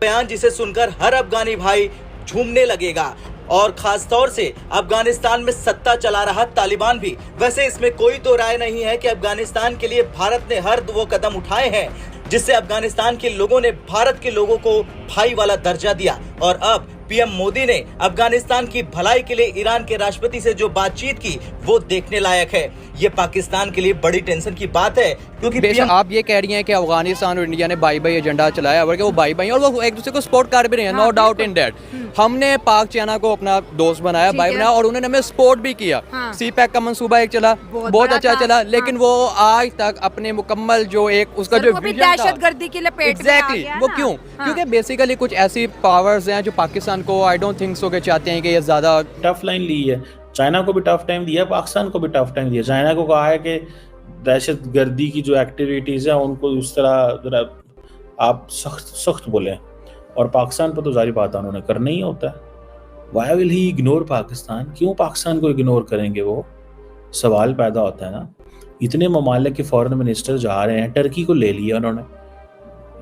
बयान जिसे सुनकर हर अफगानी भाई झूमने लगेगा और खास तौर से अफगानिस्तान में सत्ता चला रहा तालिबान भी। वैसे इसमें कोई तो राय नहीं है कि अफगानिस्तान के लिए भारत ने हर वो कदम उठाए हैं जिससे अफगानिस्तान के लोगों ने भारत के लोगों को भाई वाला दर्जा दिया। और अब पीएम मोदी ने अफगानिस्तान की भलाई के लिए ईरान के राष्ट्रपति से जो बातचीत की वो देखने लायक है। ये पाकिस्तान के लिए बड़ी टेंशन की बात है क्योंकि बेशक आप ये कह रही हैं कि अफगानिस्तान और इंडिया ने बाई बाई एजेंडा चलाया, बल्कि वो बाई बाई और वो एक दूसरे को सपोर्ट कर भी रहे हैं, नो डाउट इन दैट। हमने पाक चाइना को अपना दोस्त बनाया, भाई बनाया और उन्होंने हमें सपोर्ट भी किया। सी पैक का मंसूबा एक चला, बहुत अच्छा चला, लेकिन वो आज तक अपने मुकम्मल जो एक उसका जो दहशतगर्दी की लपेट में आ गया। वो क्यों? क्योंकि बेसिकली कुछ ऐसी पावर्स हैं जो पाकिस्तान को आई डोंट थिंक सो के चाहते हैं कि ये ज्यादा टफ लाइन ली है। चाइना को भी टफ टाइम दिया, पाकिस्तान को भी टफ टाइम दिया। चाइना को कहा है कि दहशतगर्दी की जो एक्टिविटीज है उनको उस तरह आप सख्त बोलें, और पाकिस्तान पर तो जारी बात है उन्होंने करना ही होता है। Why will he ignore Pakistan? क्यों पाकिस्तान को इग्नोर करेंगे? वो सवाल पैदा होता है ना। इतने ममालिक के फॉरेन मिनिस्टर जा रहे हैं, टर्की को ले लिया उन्होंने,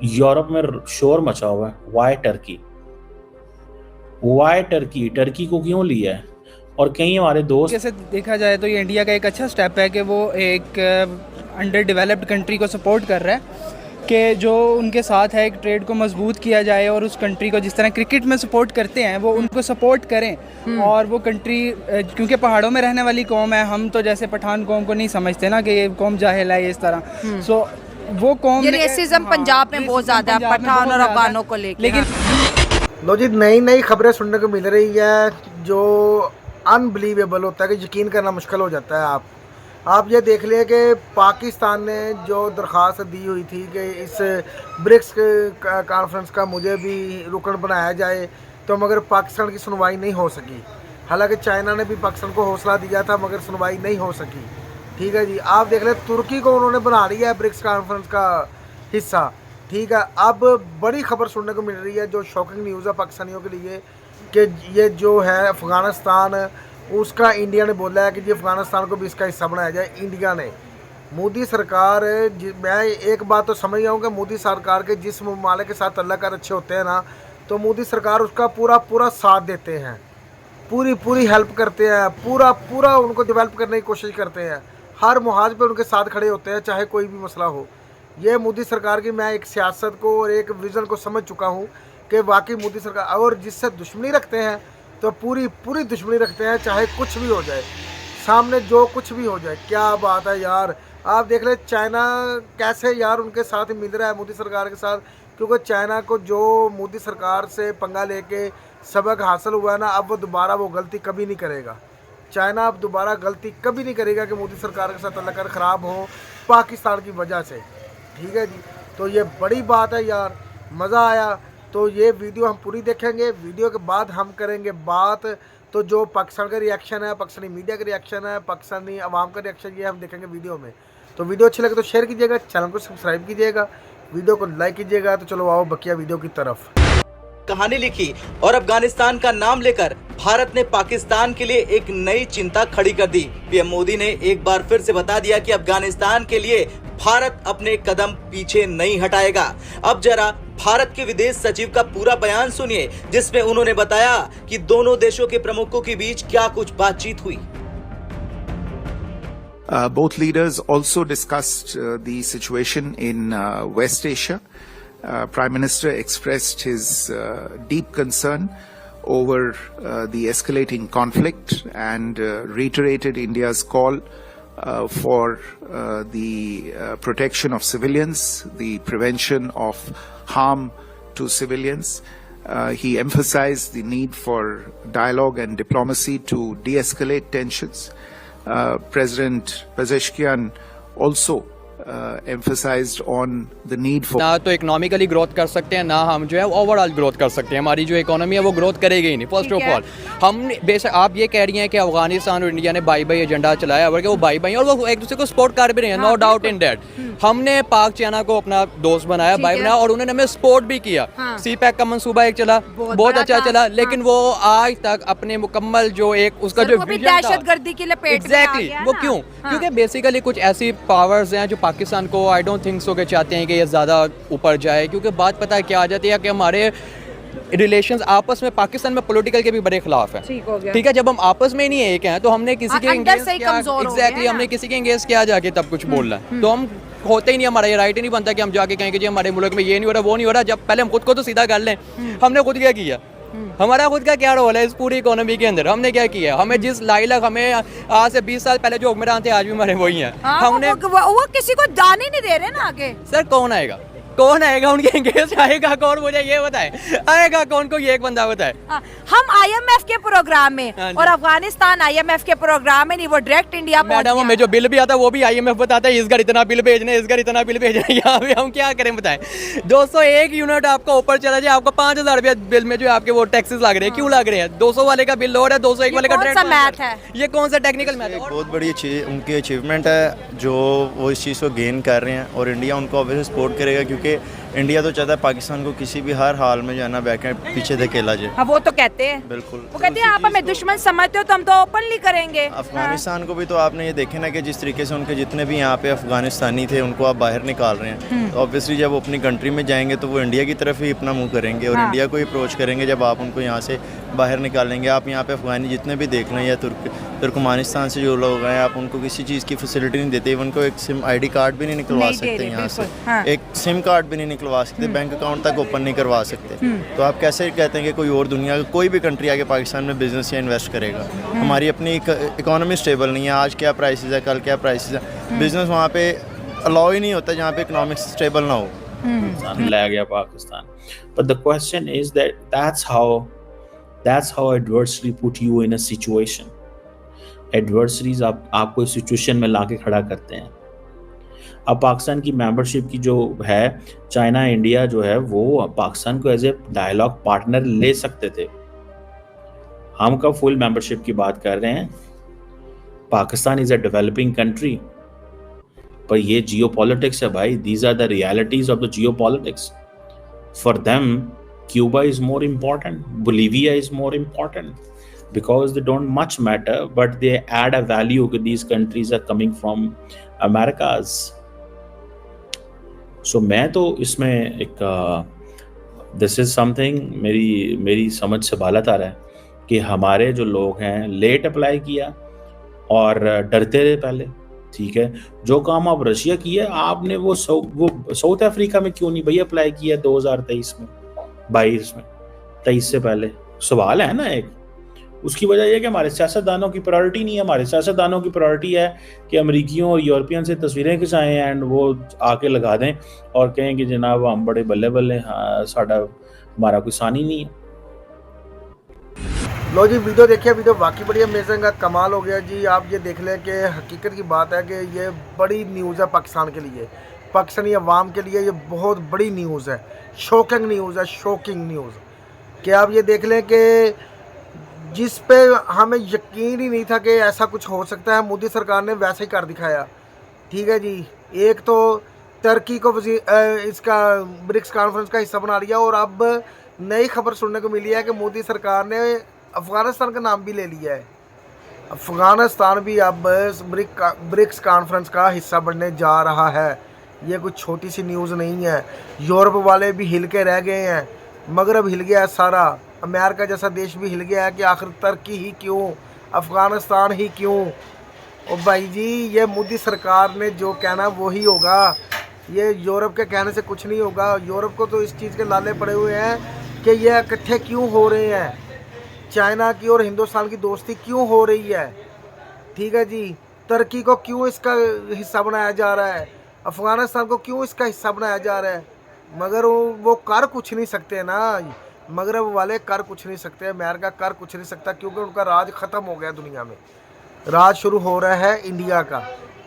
यूरोप में शोर मचा हुआ है। Y Turkey? टर्की को क्यों लिया है? और कई हमारे दोस्त, जैसे देखा जाए तो ये इंडिया का एक अच्छा स्टेप है कि वो एक अंडर डेवलप्ड कंट्री को सपोर्ट कर रहा है कि जो उनके साथ है एक ट्रेड को मजबूत किया जाए और उस कंट्री को जिस तरह क्रिकेट में सपोर्ट करते हैं वो उनको सपोर्ट करें। और वो कंट्री क्योंकि पहाड़ों में रहने वाली कौम है, हम तो जैसे पठान कौम को नहीं समझते ना कि ये कौम जाहिल है इस तरह। सो वो कौम रेसिज्म पंजाब में बहुत ज्यादा है पठान और अफगानों को लेकर। लेकिन लो जी, नई खबरें सुनने को मिल रही है जो अनबिलीवेबल होता है कि यकीन करना मुश्किल हो जाता है। आप ये देख लिए कि पाकिस्तान ने जो दरख्वास्त दी हुई थी कि इस ब्रिक्स कॉन्फ्रेंस का मुझे भी रुकन बनाया जाए, तो मगर पाकिस्तान की सुनवाई नहीं हो सकी। हालांकि चाइना ने भी पाकिस्तान को हौसला दिया था मगर सुनवाई नहीं हो सकी। ठीक है जी, आप देख लें तुर्की को उन्होंने बना लिया है ब्रिक्स कॉन्फ्रेंस का हिस्सा। ठीक है, अब बड़ी खबर सुनने को मिल रही है जो शॉकिंग न्यूज़ है पाकिस्तानियों के लिए कि ये जो है अफ़गानिस्तान, उसका इंडिया ने बोला है कि जी अफ़गानिस्तान को भी इसका हिस्सा बनाया जाए। इंडिया ने, मोदी सरकार, मैं एक बात तो समझ गया हूँ कि मोदी सरकार के जिस ममालिक के साथ तल्लुकात अच्छे होते हैं ना, तो मोदी सरकार उसका पूरा साथ देते हैं, पूरी हेल्प करते हैं, पूरा उनको डेवलप करने की कोशिश करते हैं, हर मुहाज पे उनके साथ खड़े होते हैं चाहे कोई भी मसला हो। ये मोदी सरकार की मैं एक सियासत को और एक विज़न को समझ चुका हूँ कि वाकई मोदी सरकार, और जिससे दुश्मनी रखते हैं तो पूरी दुश्मनी रखते हैं चाहे कुछ भी हो जाए, सामने जो कुछ भी हो जाए। क्या बात है यार, आप देख ले चाइना कैसे यार उनके साथ मिल रहा है मोदी सरकार के साथ, क्योंकि चाइना को जो मोदी सरकार से पंगा लेके सबक हासिल हुआ है ना, अब वो दोबारा वो गलती कभी नहीं करेगा। चाइना अब दोबारा गलती कभी नहीं करेगा कि मोदी सरकार के साथ तल्लुकात ख़राब हो पाकिस्तान की वजह से। ठीक है जी, तो ये बड़ी बात है यार, मज़ा आया। तो ये वीडियो हम पूरी देखेंगे, वीडियो के बाद हम करेंगे बात तो जो पाकिस्तान का रिएक्शन है, पाकिस्तानी मीडिया का रिएक्शन है, पाकिस्तानी अवाम का रिएक्शन, ये हम देखेंगे वीडियो में। तो वीडियो अच्छी लगे तो शेयर कीजिएगा, चैनल को सब्सक्राइब कीजिएगा, वीडियो को लाइक कीजिएगा। तो चलो आओ बकिया वीडियो की तरफ। कहानी लिखी और अफगानिस्तान का नाम लेकर भारत ने पाकिस्तान के लिए एक नई चिंता खड़ी कर दी। पीएम मोदी ने एक बार फिर से बता दिया कि अफगानिस्तान के लिए भारत अपने कदम पीछे नहीं हटाएगा। अब जरा भारत के विदेश सचिव का पूरा बयान सुनिए जिसमें उन्होंने बताया कि दोनों देशों के प्रमुखों के बीच क्या कुछ बातचीत हुई। Both leaders also discussed the situation in West Asia. Prime Minister expressed his deep concern over the escalating conflict and reiterated India's call for the protection of civilians, the prevention of harm to civilians. He emphasized the need for dialogue and diplomacy to de-escalate tensions. President Pezeshkian also emphasized on the need for ना तो economically growth कर सकते हैं, ना हम जो है overall growth कर सकते हैं। हमारी जो इकोनॉमी है वो ग्रोथ करेगी ही नहीं। फर्स्ट ऑफ ऑल हम बेशक आप ये कह रही हैं कि अफगानिस्तान और इंडिया ने बाई बाई एजेंडा चलाया, बल्कि वो बाई बाई और वो एक दूसरे को सपोर्ट कर भी रहे हैं, नो डाउट इन दैट। हमने पाक चाइना को अपना दोस्त बनाया, भाई बनाया और उन्होंने हमें सपोर्ट भी किया। सी पैक का मंसूबा एक चला, बहुत अच्छा चला, लेकिन वो आज तक अपने मुकम्मल जो एक उसका जो दहशतगर्दी की लपेट में आ गया। वो क्यों? क्योंकि बेसिकली कुछ ऐसी पावर्स हैं जो पाकिस्तान को आई डोंट थिंक सो कि चाहते हैं कि ये ज़्यादा ऊपर जाए, क्योंकि बात पता है क्या आ जाती है कि हमारे रिलेशंस आपस में पाकिस्तान में पॉलिटिकल के भी बड़े खिलाफ हैं। ठीक हो गया। ठीक है, जब हम आपस में नहीं एक हैं तो हमने किसी के अंदर से ही कमजोर हो गए एग्जैक्टली हैं हमने ना। किसी के इंगेज किया जाके तब कुछ बोलना है, तो हम होते ही नहीं, हमारा ये राइट ही नहीं बनता कि हम जाके कहें कि जी हमारे मुल्क में ये नहीं हो रहा वो नहीं हो रहा। जब पहले हम खुद को तो सीधा कर लें, हमने खुद क्या किया, हमारा खुद का क्या रोल है इस पूरी इकोनॉमी के अंदर, हमने क्या किया। हमें जिस लाइलक हमें आज से 20 साल पहले जो हुक्मरान थे आज भी हमारे वही हैं। हाँ, हमने वो किसी को जाने नहीं दे रहे ना आगे। सर कौन आएगा उनके एंगेज आएगा कौन, मुझे ये बताए आएगा कौन, को ये एक बंदा बताए। हम IMF के प्रोग्राम में हाँ जी। और अफगानिस्तान IMF के प्रोग्राम में नहीं, वो डायरेक्ट इंडिया पहुंच मैडम गया। हमें जो बिल भी आता है वो भी IMF बताता है, इस घर इतना बिल भेजना है, इस घर इतना बिल भेजना है। यहाँ पे हम क्या करें बताएं। 201 यूनिट आपका ऊपर चला जाए, आपको 5000 रुपया बिल में जो है आपके वो टैक्सेस लग रहे हैं, क्यों लग रहे हैं। 200 वाले का बिल और है, 201 वाले का कौन सा मैथ है? ये कौन सा टेक्निकल मैथ है। बहुत बड़ी उनकी अचीवमेंट है जो वो इस चीज़ को गेन कर रहे हैं, और इंडिया उनको ऑब्वियसली सपोर्ट करेगा, क्योंकि इंडिया तो चाहता है पाकिस्तान को किसी भी हर हाल में जो है ना बैके पीछे धकेला जाए। हाँ, वो तो कहते हैं, बिल्कुल। वो कहते हैं आप हमें दुश्मन समझते हो तो हम तो ओपनली करेंगे। अफगानिस्तान को भी तो आपने ये देखे ना कि जिस तरीके से उनके जितने भी यहाँ पे अफगानिस्तानी थे उनको आप बाहर निकाल रहे हैं, तो ऑब्वियसली जब वो अपनी कंट्री में जाएंगे तो वो इंडिया की तरफ ही अपना मुंह करेंगे और इंडिया को ही अप्रोच करेंगे जब आप उनको यहाँ से बाहर निकालेंगे। आप यहाँ पे अफगानी जितने भी देख लें या तुर्कमानिस्तान से जो लोग हैं, आप उनको किसी चीज़ की फैसिलिटी नहीं देते, इवन को एक सिम ID कार्ड भी नहीं निकलवा नहीं दे सकते रहे, यहाँ से, बिल्कुल, हाँ। एक सिम कार्ड भी नहीं निकलवा सकते, बैंक अकाउंट तक ओपन नहीं करवा सकते। तो आप कैसे कहते हैं कि कोई और दुनिया का कोई भी कंट्री आके पाकिस्तान में बिजनेस या इन्वेस्ट करेगा। हमारी अपनी इकोनॉमी स्टेबल नहीं है, आज क्या प्राइसेस है कल क्या प्राइसेस है, बिजनेस वहाँ पे अलाउ ही नहीं होता जहाँ पे इकोनॉमिक्स स्टेबल ना हो। ले गया Pakistan, but the question is that's how adversity put you in a situation. Adversaries आपको इस सिचुएशन में लाके खड़ा करते हैं। अब पाकिस्तान की मेंबरशिप की जो है, चाइना इंडिया जो है वो पाकिस्तान को एज ए डायलॉग पार्टनर ले सकते थे। हम कब फुल मेंबरशिप की बात कर रहे हैं। Pakistan is a developing country, पर ये जियोपॉलिटिक्स है भाई। These are the realities of the geopolitics. For them Cuba is more important, Bolivia is more important, because they don't much matter, but they add a value that these countries are coming from Americas. So मैं तो इसमें एक this is something मेरी समझ से बालत आ रहा है कि हमारे जो लोग हैं लेट अप्लाई किया और डरते रहे पहले। ठीक है, जो काम आप रशिया किया आपने वो साउथ अफ्रीका में क्यों नहीं भैया अप्लाई किया 2023 में 22 में 23 से पहले। सवाल है ना एक, उसकी वजह यह है कि हमारे सियासतदानों की प्रायोरिटी नहीं है। हमारे सियासतदानों की प्रायोरिटी है कि अमेरिकियों और यूरोपियन से तस्वीरें खिंचाएं एंड वो आके लगा दें और कहें कि जनाब हम बड़े बल्ले बल्ले, हाँ हमारा कोई सानी नहीं है। लो जी, वीडियो देखिए, वीडियो वाकई बड़ी अमेजिंग है, कमाल हो गया जी। आप ये देख लें कि हकीकत की बात है कि ये बड़ी न्यूज़ है पाकिस्तान के लिए, पाकिस्तानी अवाम के लिए ये बहुत बड़ी न्यूज़ है, शॉकिंग न्यूज़ है, शॉकिंग न्यूज़। कि आप ये देख लें कि जिस पे हमें यकीन ही नहीं था कि ऐसा कुछ हो सकता है, मोदी सरकार ने वैसे ही कर दिखाया। ठीक है जी, एक तो तुर्की को इसका ब्रिक्स कॉन्फ्रेंस का हिस्सा बना लिया, और अब नई खबर सुनने को मिली है कि मोदी सरकार ने अफ़गानिस्तान का नाम भी ले लिया है। अफ़गानिस्तान भी अब ब्रिक्स कॉन्फ्रेंस का हिस्सा बनने जा रहा है। ये कुछ छोटी सी न्यूज़ नहीं है। यूरोप वाले भी हिल के रह गए हैं, मगरब हिल गया है सारा, अमेरिका जैसा देश भी हिल गया है कि आखिर तुर्की ही क्यों, अफ़गानिस्तान ही क्यों। और भाई जी, ये मोदी सरकार ने जो कहना वही होगा, ये यूरोप के कहने से कुछ नहीं होगा। यूरोप को तो इस चीज़ के लाले पड़े हुए हैं कि ये इकट्ठे क्यों हो रहे हैं, चाइना की और हिंदुस्तान की दोस्ती क्यों हो रही है। ठीक है जी, तुर्की को क्यों इसका हिस्सा बनाया जा रहा है, अफ़गानिस्तान को क्यों इसका हिस्सा बनाया जा रहा है। मगर वो कर कुछ नहीं सकते ना, मगरब वाले कर कुछ नहीं सकते, अमेरिका कर कुछ नहीं सकता, क्योंकि उनका राज ख़त्म हो गया दुनिया में। राज शुरू हो रहा है इंडिया का,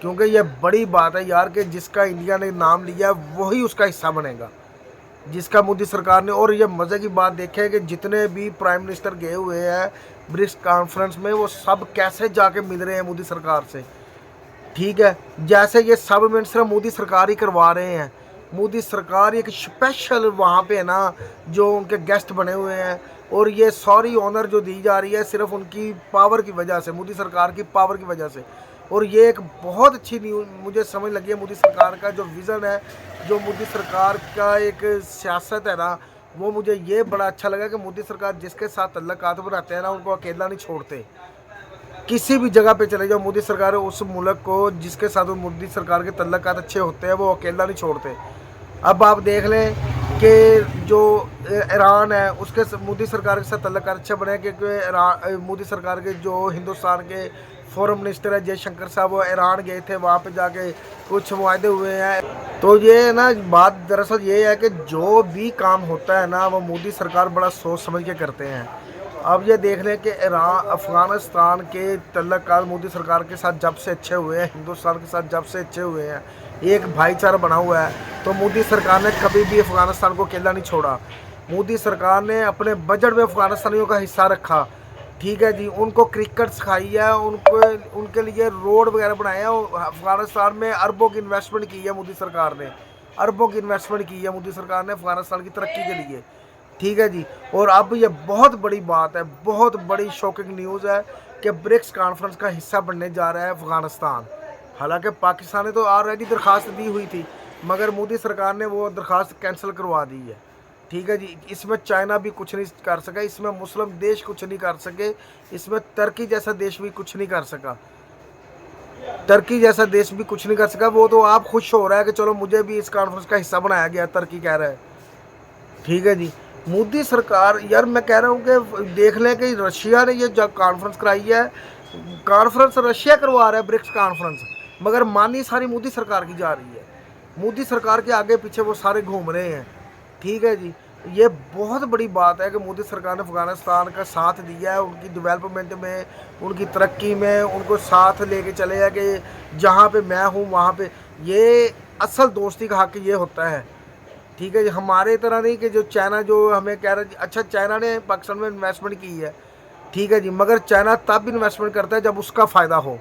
क्योंकि ये बड़ी बात है यार कि जिसका इंडिया ने नाम लिया वही उसका हिस्सा बनेगा, जिसका मोदी सरकार ने। और ये मज़े की बात देखें कि जितने भी प्राइम मिनिस्टर गए हुए हैं ब्रिक्स कॉन्फ्रेंस में, वो सब कैसे जाके मिल रहे हैं मोदी सरकार से। ठीक है, जैसे ये सब मिनिस्टर मोदी सरकार ही करवा रहे हैं। मोदी सरकार एक स्पेशल वहाँ पे है ना, जो उनके गेस्ट बने हुए हैं, और ये सारी ऑनर जो दी जा रही है सिर्फ उनकी पावर की वजह से, मोदी सरकार की पावर की वजह से। और ये एक बहुत अच्छी न्यूज़ मुझे समझ लगी है। मोदी सरकार का जो विज़न है, जो मोदी सरकार का एक सियासत है ना, वो मुझे ये बड़ा अच्छा लगा कि मोदी सरकार जिसके साथ तल्लुकात बनाते हैं ना, उनको अकेला नहीं छोड़ते। किसी भी जगह पे चले जाओ, मोदी सरकार उस मुल्क को जिसके साथ मोदी सरकार के तल्लुकात अच्छे होते हैं, वो अकेला नहीं छोड़ते। अब आप देख लें कि जो ईरान है, उसके मोदी सरकार के साथ तल्लुकात अच्छे बने, क्योंकि मोदी सरकार के जो हिंदुस्तान के फॉरेन मिनिस्टर है जयशंकर साहब, वो ईरान गए थे, वहाँ पे जाके कुछ मुआहदे हुए हैं। तो ये ना बात दरअसल ये है कि जो भी काम होता है ना, वो मोदी सरकार बड़ा सोच समझ के करते हैं। अब ये देख लें कि ईरान अफ़गानिस्तान के तल्लुकात मोदी सरकार के साथ जब से अच्छे हुए हैं, हिंदुस्तान के साथ जब से अच्छे हुए हैं, एक भाईचारा बना हुआ है, तो मोदी सरकार ने कभी भी अफ़गानिस्तान को अकेला नहीं छोड़ा। मोदी सरकार ने अपने बजट में अफ़गानिस्तानियों का हिस्सा रखा, ठीक है जी। उनको क्रिकेट सिखाई है, उनके लिए रोड वगैरह बनाए हैं। अफ़गानिस्तान में अरबों की इन्वेस्टमेंट की है मोदी सरकार ने, अरबों की इन्वेस्टमेंट की है मोदी सरकार ने अफ़गानिस्तान की तरक्की के लिए, ठीक है जी। और अब ये बहुत बड़ी बात है, बहुत बड़ी शॉकिंग न्यूज़ है कि ब्रिक्स कॉन्फ्रेंस का हिस्सा बनने जा रहा है अफ़गानिस्तान। हालांकि पाकिस्तान ने तो ऑलरेडी दरख्वास्त दी हुई थी, मगर मोदी सरकार ने वो दरख्वास्त कैंसिल करवा दी है, ठीक है जी। इसमें चाइना भी कुछ नहीं कर सका, इसमें मुस्लिम देश कुछ नहीं कर सके, इसमें तुर्की जैसा देश भी कुछ नहीं कर सका, तुर्की जैसा देश भी कुछ नहीं कर सका। वो तो आप खुश हो रहा है कि चलो मुझे भी इस कॉन्फ्रेंस का हिस्सा बनाया गया, तुर्की कह रहा है, ठीक है जी। मोदी सरकार, यार मैं कह रहा हूँ कि देख लें कि रशिया ने ये जो कॉन्फ्रेंस कराई है, कॉन्फ्रेंस रशिया करवा रहा है ब्रिक्स कॉन्फ्रेंस, मगर मानी सारी मोदी सरकार की जा रही है। मोदी सरकार के आगे पीछे वो सारे घूम रहे हैं, ठीक है जी। ये बहुत बड़ी बात है कि मोदी सरकार ने अफ़गानिस्तान का साथ दिया है, उनकी डेवलपमेंट में, उनकी तरक्की में, उनको साथ लेके चले हैं कि जहाँ पे मैं हूँ वहाँ पे। ये असल दोस्ती का हक़ ये होता है, ठीक है जी। हमारे तरह नहीं कि जो चाइना जो हमें कह रहा है, अच्छा चाइना ने पाकिस्तान में इन्वेस्टमेंट की है, ठीक है जी, मगर चाइना तब इन्वेस्टमेंट करता है जब उसका फ़ायदा हो,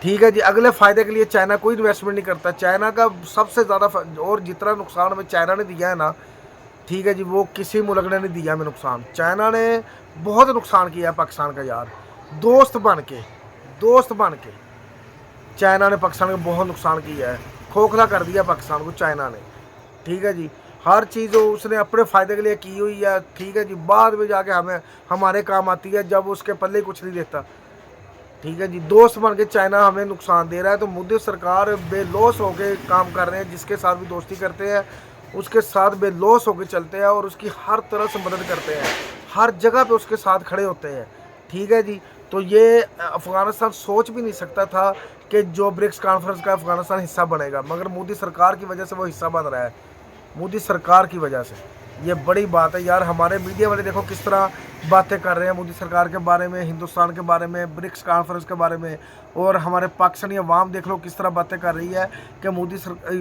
ठीक है जी। अगले फ़ायदे के लिए चाइना कोई इन्वेस्टमेंट नहीं करता। चाइना का सबसे ज़्यादा और जितना नुकसान हमें चाइना ने दिया है ना, ठीक है जी, वो किसी मुल्क ने नहीं दिया हमें नुकसान। चाइना ने बहुत नुकसान किया है पाकिस्तान का यार, दोस्त बन के चाइना ने पाकिस्तान का बहुत नुकसान किया है, खोखला कर दिया पाकिस्तान को चाइना ने, ठीक है जी। हर चीज़ उसने अपने फ़ायदे के लिए की हुई है, ठीक है जी। बाद में जाके हमारे काम आती है जब उसके पल्ले कुछ नहीं देता, ठीक है जी। दोस्त बन के चाइना हमें नुकसान दे रहा है, तो मोदी सरकार बेलौस होके काम कर रहे हैं। जिसके साथ भी दोस्ती करते हैं उसके साथ बेलौस होके चलते हैं और उसकी हर तरह से मदद करते हैं, हर जगह पे उसके साथ खड़े होते हैं, ठीक है जी। तो ये अफ़गानिस्तान सोच भी नहीं सकता था कि जो ब्रिक्स कॉन्फ्रेंस का अफ़गानिस्तान हिस्सा बनेगा, मगर मोदी सरकार की वजह से वो हिस्सा बन रहा है, मोदी सरकार की वजह से। ये बड़ी बात है यार। हमारे मीडिया वाले देखो किस तरह बातें कर रहे हैं मोदी सरकार के बारे में, हिंदुस्तान के बारे में, ब्रिक्स कॉन्फ्रेंस के बारे में, और हमारे पाकिस्तानी अवाम देख लो किस तरह बातें कर रही है कि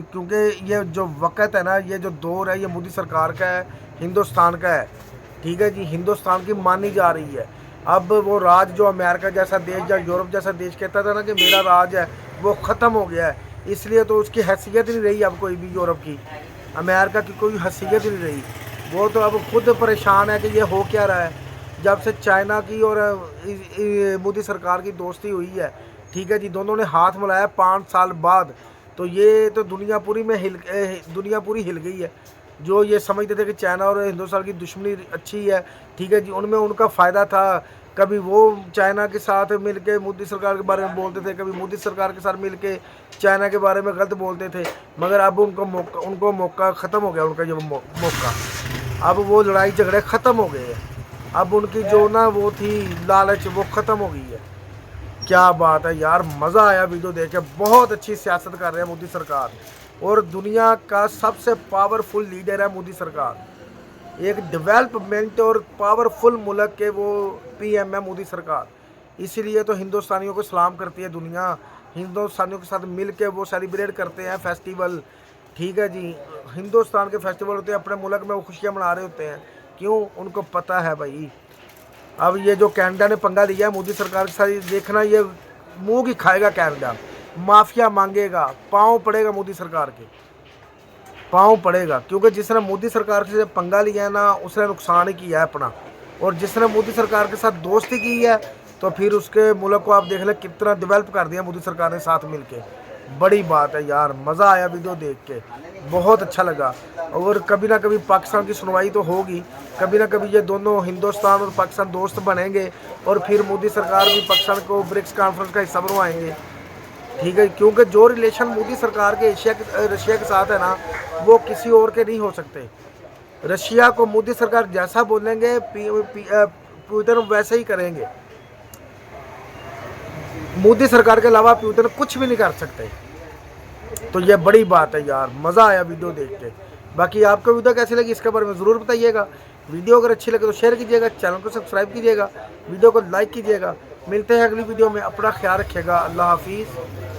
क्योंकि ये जो वक़्त है ना, ये जो दौर है, ये मोदी सरकार का है, हिंदुस्तान का है, ठीक है जी। हिंदुस्तान की मानी जा रही है। अब वो राज जो अमेरिका जैसा देश या यूरोप जैसा देश कहता था ना कि मेरा राज है, वो ख़त्म हो गया है। इसलिए तो उसकी हैसियत नहीं रही अब कोई भी, यूरोप की, अमेरिका की कोई हैसियत नहीं रही। वो तो अब खुद परेशान है कि ये हो क्या रहा है। जब से चाइना की और मोदी सरकार की दोस्ती हुई है, ठीक है जी, दोनों ने हाथ मिलाया 5 साल बाद, तो ये तो दुनिया पूरी हिल गई है। जो ये समझते थे कि चाइना और हिंदुस्तान की दुश्मनी अच्छी है, ठीक है जी, उनमें उनका फ़ायदा था। कभी वो चाइना के साथ मिलके मोदी सरकार के बारे में बोलते थे, कभी मोदी सरकार के साथ मिलके चाइना के बारे में गलत बोलते थे, मगर अब उनको मौका ख़त्म हो गया। उनका जो मौका, अब वो लड़ाई झगड़े ख़त्म हो गए हैं। अब उनकी जो ना वो थी लालच, वो ख़त्म हो गई है। क्या बात है यार, मज़ा आया वीडियो देख के। बहुत अच्छी सियासत कर रहे हैं मोदी सरकार, और दुनिया का सबसे पावरफुल लीडर है मोदी सरकार। एक डेवलपमेंट और पावरफुल मुल्क के वो PM है मोदी सरकार। इसीलिए तो हिंदुस्तानियों को सलाम करती है दुनिया। हिंदुस्तानियों के साथ मिल के वो सेलिब्रेट करते हैं फेस्टिवल, ठीक है जी। हिंदुस्तान के फेस्टिवल होते हैं, अपने मुल्क में वो खुशियाँ मना रहे होते हैं। क्यों? उनको पता है भाई। अब ये जो कनाडा ने पंगा लिया है मोदी सरकार के साथ, देखना ये मुँह की खाएगा कनाडा, माफिया मांगेगा, पाँव पड़ेगा मोदी सरकार के, पाँव पड़ेगा। क्योंकि जिसने मोदी सरकार से पंगा लिया है ना, उसने नुकसान ही किया है अपना, और जिसने मोदी सरकार के साथ दोस्ती की है तो फिर उसके मुल्क को आप देख लें कितना डेवलप कर दिया मोदी सरकार ने साथ मिलके। बड़ी बात है यार, मज़ा आया वीडियो देख के, बहुत अच्छा लगा। और कभी ना कभी पाकिस्तान की सुनवाई तो होगी, कभी ना कभी ये दोनों हिंदुस्तान और पाकिस्तान दोस्त बनेंगे और फिर मोदी सरकार भी पाकिस्तान को ब्रिक्स कॉन्फ्रेंस का हिस्सा बनवाएंगे, ठीक है। क्योंकि जो रिलेशन मोदी सरकार के रशिया के साथ है ना, वो किसी और के नहीं हो सकते। रशिया को मोदी सरकार जैसा बोलेंगे पुतिन वैसे ही करेंगे। मोदी सरकार के अलावा पुतिन कुछ भी नहीं कर सकते। तो ये बड़ी बात है यार, मज़ा आया वीडियो देख के। बाकी आपको वीडियो कैसी लगी इसके बारे में ज़रूर बताइएगा। वीडियो अगर अच्छी लगे तो शेयर कीजिएगा, चैनल को सब्सक्राइब कीजिएगा, वीडियो को लाइक कीजिएगा। मिलते हैं अगली वीडियो में, अपना ख्याल रखिएगा। अल्लाह हाफिज़।